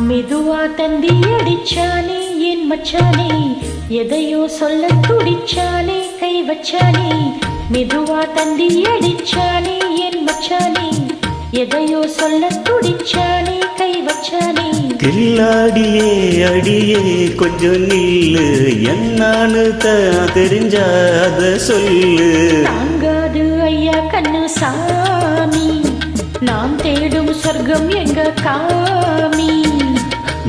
மெதுவா தந்தி அடிச்சானே என் மச்சானே, எதையோ சொல்ல துடிச்சானே கை வச்சானே. மெதுவா தந்தி அடிச்சானே என் மச்சானே, எதையோ சொல்ல துடிச்சானே கை வச்சானே. கில்லாடியே அடியே கொஞ்சம் நில்லு, என்னான்னு தெரிஞ்சா அத சொல்லு. தாங்காது ஐயா கண்ணு சாமி, நாம் தேடும் சொர்க்கம் எங்க காமி.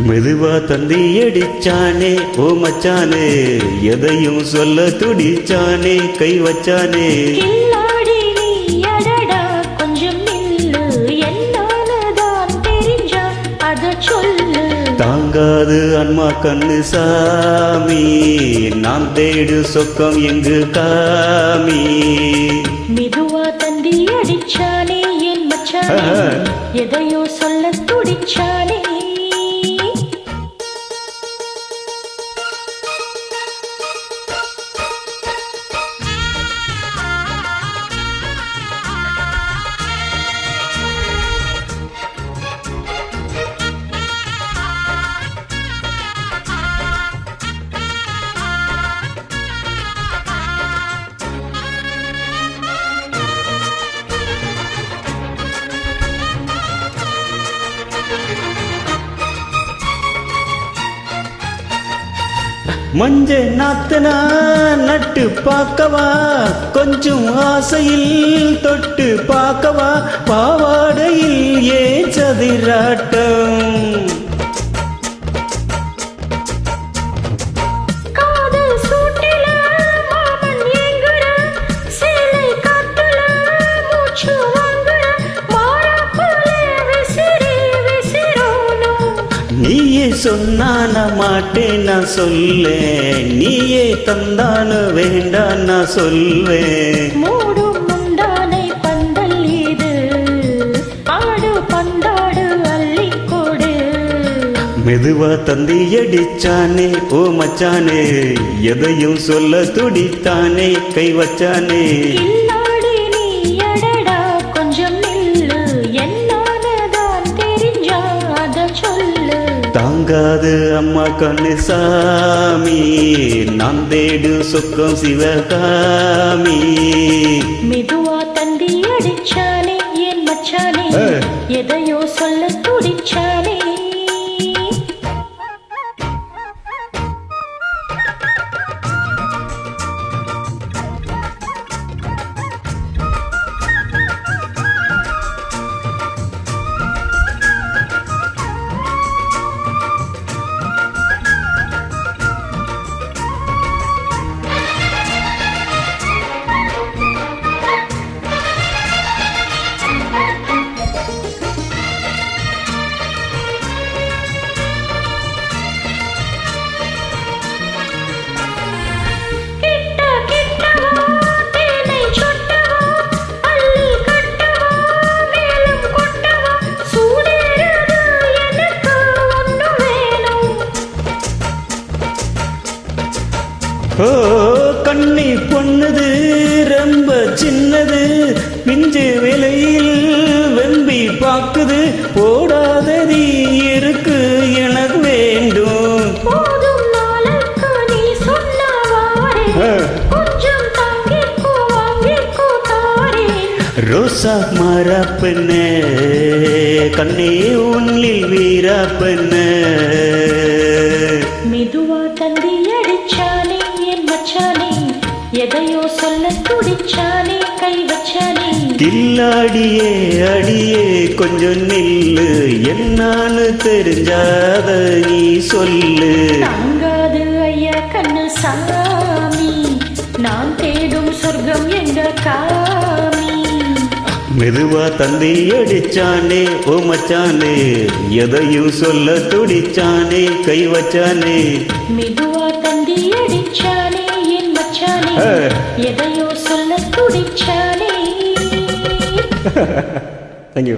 மெதுவா தந்தி அடிச்சானே ஓ மச்சானே, எதையும் சொல்ல துடிச்சானே கை வச்சானே. கில்லாடி நீ அடடா கொஞ்சம் நில்லு, என்னாலதான் தெரிஞ்சா அத சொல்லு. தாங்காது அன்மா கண்ணு சாமி, நாம் தேடு சொக்கம் எங்கு காமி. மெதுவா தந்தி அடிச்சானே என் மச்சானே, எதையோ சொல்ல துடிச்சானே. மஞ்ச நாத்தனா நட்டு பார்க்கவா, கொஞ்சம் ஆசையில் தொட்டு பார்க்கவா. பாவாடையில் ஏன் சதிராட்டம், நீயே சொன்னான மாட்டேன் நான் சொல்லேன், நீயே தந்தான வேண்டான் நான் சொல்வேன். மூடும் முண்டானை பந்தல் இது, ஆடு பந்தாடு அள்ளிக்கொடு. மெதுவா தந்தி அடிச்சானே ஓ மச்சானே, எதையும் சொல்ல துடித்தானே கை வச்சானே. கில்லாடி நீ அடடா கொஞ்சம் நில்லு, என்னாலதான் தெரிஞ்சா அத சொல்லு. தாங்காது அம்மா கண்ணு சாமி, நான் தேடு சொக்கம் சிவகாமி. மெதுவா தந்தி அடிச்சானே என் மச்சானே, எதையோ சொல்ல துடிச்சானே. ஓ கண்ணி பொண்ணுது ரொம்ப சின்னது, பிஞ்சு விலையில் வெம்பி பாக்குது. போடாததி இருக்கு எனக்கு வேண்டும், போதும் நாளுக்கு நீ சொன்னவாறே, கொஞ்சம் தாங்கிக்கோ வாங்கிக்கோ தாரே. ரோசா மாறா பெண்ணே, கண்ணே உன்னில் வீரா பெண்ணே. மெதுவா தந்தி அடிச்சானே என் மச்சானே, எதையோ சொல்ல துடிச்சானே கை வச்சானே. கில்லாடியே அடியே கொஞ்சம் நில்லு, என்னான்னு தெரிஞ்சாத நீ சொல்லு. தாங்காது ஐயா கண்ணு சாமி, நான் தேடும் சொர்க்கம் எங்க காமி. மெதுவா தந்தி அடிச்சானே ஓ மச்சானே, எதையும் சொல்ல துடிச்சானே கை வச்சானே. மெதுவா தந்தி அடிச்சானே என் மச்சானே, எதையோ சொல்ல துடிச்சானே. தேங்க்யூ.